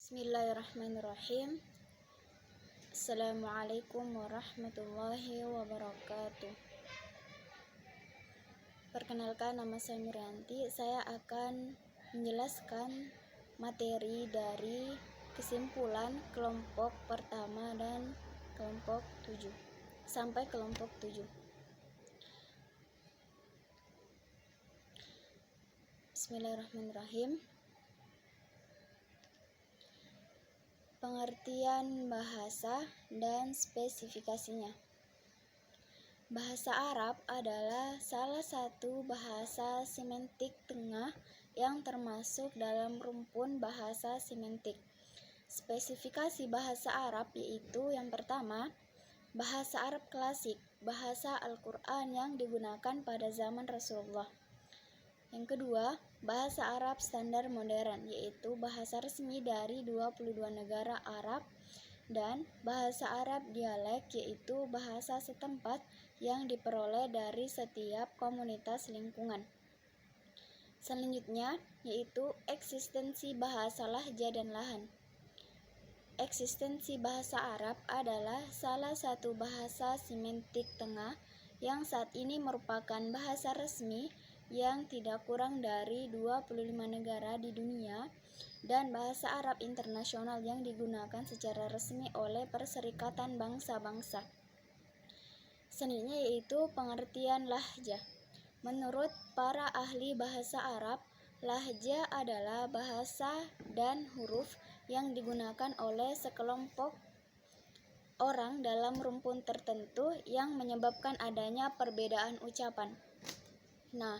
Bismillahirrahmanirrahim. Assalamualaikum warahmatullahi wabarakatuh. Perkenalkan, nama saya Murianti. Saya akan menjelaskan materi dari kesimpulan kelompok pertama dan kelompok 7 sampai kelompok 7. Bismillahirrahmanirrahim. Pengertian bahasa dan spesifikasinya. Bahasa Arab adalah salah satu bahasa semantik tengah yang termasuk dalam rumpun bahasa semantik. Spesifikasi bahasa Arab yaitu yang pertama, bahasa Arab klasik, bahasa Al-Quran yang digunakan pada zaman Rasulullah. Yang kedua, bahasa Arab standar modern, yaitu bahasa resmi dari 22 negara Arab, dan bahasa Arab dialek, yaitu bahasa setempat yang diperoleh dari setiap komunitas lingkungan. Selanjutnya, yaitu eksistensi bahasa lahja dan lahan. Eksistensi bahasa Arab adalah salah satu bahasa semantik tengah yang saat ini merupakan bahasa resmi yang tidak kurang dari 25 negara di dunia dan bahasa Arab internasional yang digunakan secara resmi oleh Perserikatan Bangsa-Bangsa. Selanjutnya yaitu pengertian lahja. Menurut para ahli bahasa Arab, lahja adalah bahasa dan huruf yang digunakan oleh sekelompok orang dalam rumpun tertentu yang menyebabkan adanya perbedaan ucapan. Nah,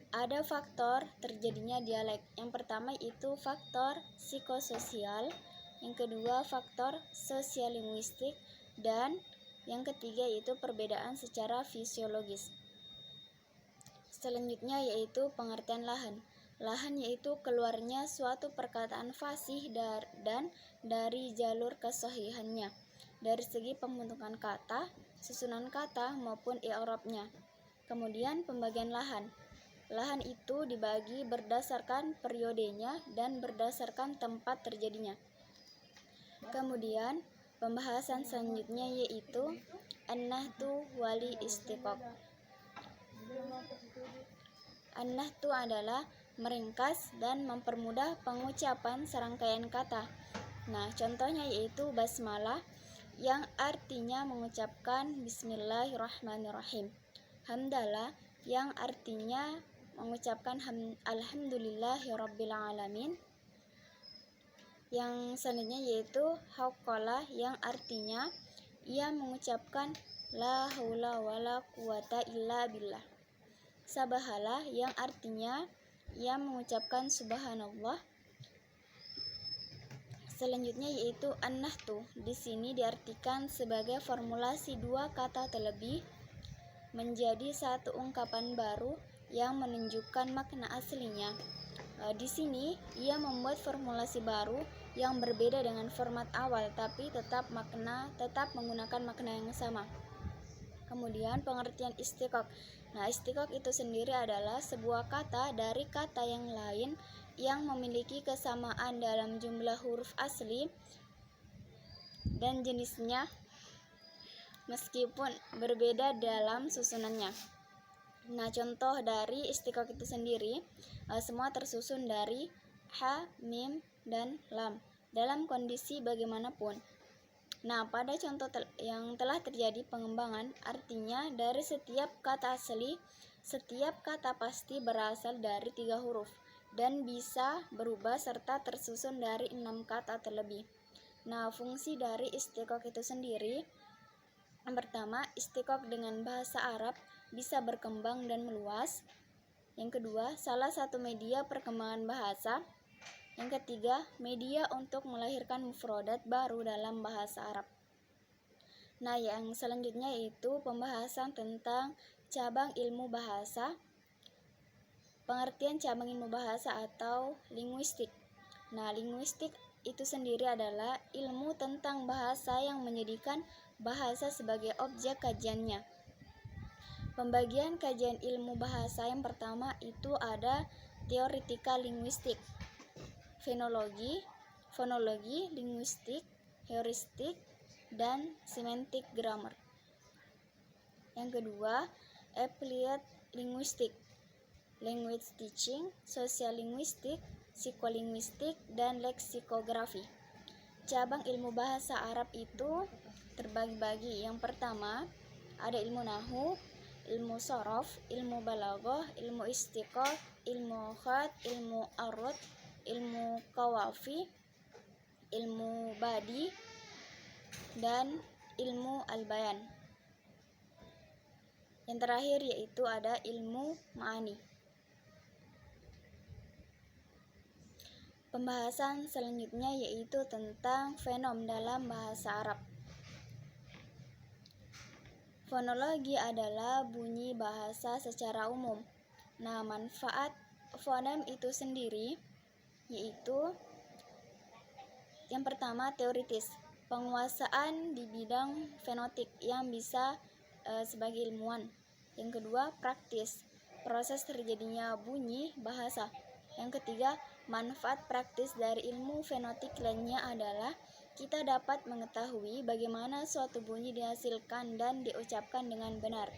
ada faktor terjadinya dialek. Yang pertama itu faktor psikososial, yang kedua faktor sosial-linguistik, dan yang ketiga yaitu perbedaan secara fisiologis. Selanjutnya yaitu pengertian lahan. Lahan yaitu keluarnya suatu perkataan fasih dan dari jalur kesahihannya dari segi pembentukan kata, susunan kata maupun i'rabnya. Kemudian pembagian lahan. Lahan itu dibagi berdasarkan periodenya dan berdasarkan tempat terjadinya. Kemudian pembahasan selanjutnya yaitu an-nahtu wali istiqaq. An-nahtu adalah meringkas dan mempermudah pengucapan serangkaian kata. Nah, contohnya yaitu basmalah yang artinya mengucapkan bismillahirrahmanirrahim. Hamdalah yang artinya mengucapkan alhamdulillahirabbil alamin. Yang selanjutnya yaitu hauqalah yang artinya ia mengucapkan la haula wala quwata illa billah. Sabahalah yang artinya ia mengucapkan subhanallah. Selanjutnya yaitu an-nahtu. Di sini diartikan sebagai formulasi dua kata terlebih menjadi satu ungkapan baru yang menunjukkan makna aslinya. Di sini ia membuat formulasi baru yang berbeda dengan format awal, tapi tetap menggunakan makna yang sama. Kemudian pengertian istiqaq. Nah, istiqaq itu sendiri adalah sebuah kata dari kata yang lain yang memiliki kesamaan dalam jumlah huruf asli dan jenisnya meskipun berbeda dalam susunannya. Nah, contoh dari istiqaq itu sendiri semua tersusun dari ha, mim, dan lam dalam kondisi bagaimanapun. Nah, pada contoh yang telah terjadi pengembangan, artinya dari setiap kata asli, setiap kata pasti berasal dari 3 huruf dan bisa berubah serta tersusun dari 6 kata terlebih. Nah, fungsi dari istiqaq itu sendiri, yang pertama, istiqaq dengan bahasa Arab bisa berkembang dan meluas. Yang kedua, salah satu media perkembangan bahasa. Yang ketiga, media untuk melahirkan mufradat baru dalam bahasa Arab. Nah, yang selanjutnya yaitu pembahasan tentang cabang ilmu bahasa. Pengertian cabang ilmu bahasa atau linguistik. Nah, linguistik itu sendiri adalah ilmu tentang bahasa yang menjadikan bahasa sebagai objek kajiannya. Pembagian kajian ilmu bahasa yang pertama itu ada teoretika linguistik, fonologi, linguistik, heuristik, dan semantic grammar. Yang kedua, applied linguistik, language teaching, social linguistik, psikolinguistik, dan leksikografi. Cabang ilmu bahasa Arab itu terbagi-bagi. Yang pertama, ada ilmu nahu, ilmu sorof, ilmu balaghah, ilmu istiqah, ilmu khat, ilmu arud, ilmu kawafi, ilmu badi, dan ilmu al-bayan. Yang terakhir yaitu ada ilmu ma'ani. Pembahasan selanjutnya yaitu tentang fenom dalam bahasa Arab. Fonologi adalah bunyi bahasa secara umum. Nah, manfaat fonem itu sendiri yaitu yang pertama teoritis, penguasaan di bidang fenotik yang bisa sebagai ilmuwan. Yang kedua, praktis, proses terjadinya bunyi bahasa. Yang ketiga, manfaat praktis dari ilmu fenotik lainnya adalah kita dapat mengetahui bagaimana suatu bunyi dihasilkan dan diucapkan dengan benar.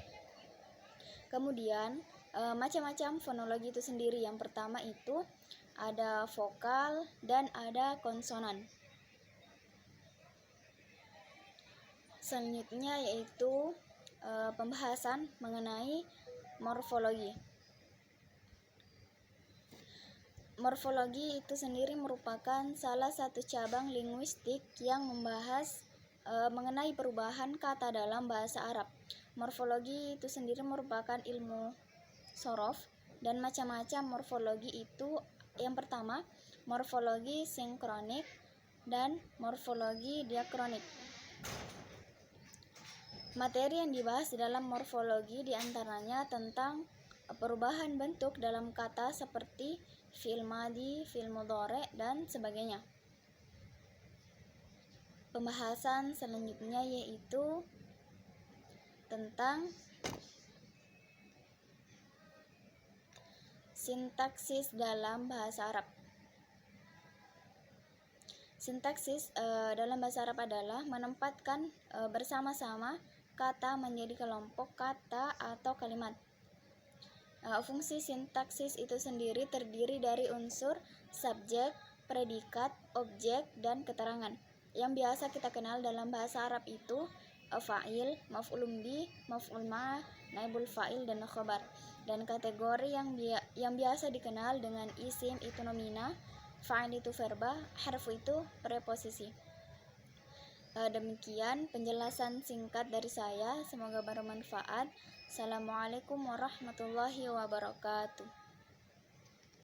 Kemudian, macam-macam fonologi itu sendiri. Yang pertama itu ada vokal dan ada konsonan. Selanjutnya yaitu pembahasan mengenai morfologi. Morfologi itu sendiri merupakan salah satu cabang linguistik yang membahas mengenai perubahan kata dalam bahasa Arab. Morfologi itu sendiri merupakan ilmu sorof, dan macam-macam morfologi itu yang pertama, morfologi sinkronik dan morfologi diakronik. Materi yang dibahas di dalam morfologi diantaranya tentang perubahan bentuk dalam kata seperti fi'il madi, fi'il mudhari, dan sebagainya. Pembahasan selanjutnya yaitu tentang sintaksis dalam bahasa Arab. Sintaksis dalam bahasa Arab adalah menempatkan bersama-sama kata menjadi kelompok kata atau kalimat. Fungsi sintaksis itu sendiri terdiri dari unsur subjek, predikat, objek, dan keterangan. Yang biasa kita kenal dalam bahasa Arab itu fa'il, maf'ulun bi, maf'ul ma', naibul fa'il, dan khabar. Dan kategori yang biasa dikenal dengan isim itu nomina, fa'il itu verba, harfu itu preposisi. Demikian penjelasan singkat dari saya, semoga bermanfaat. Assalamualaikum warahmatullahi wabarakatuh.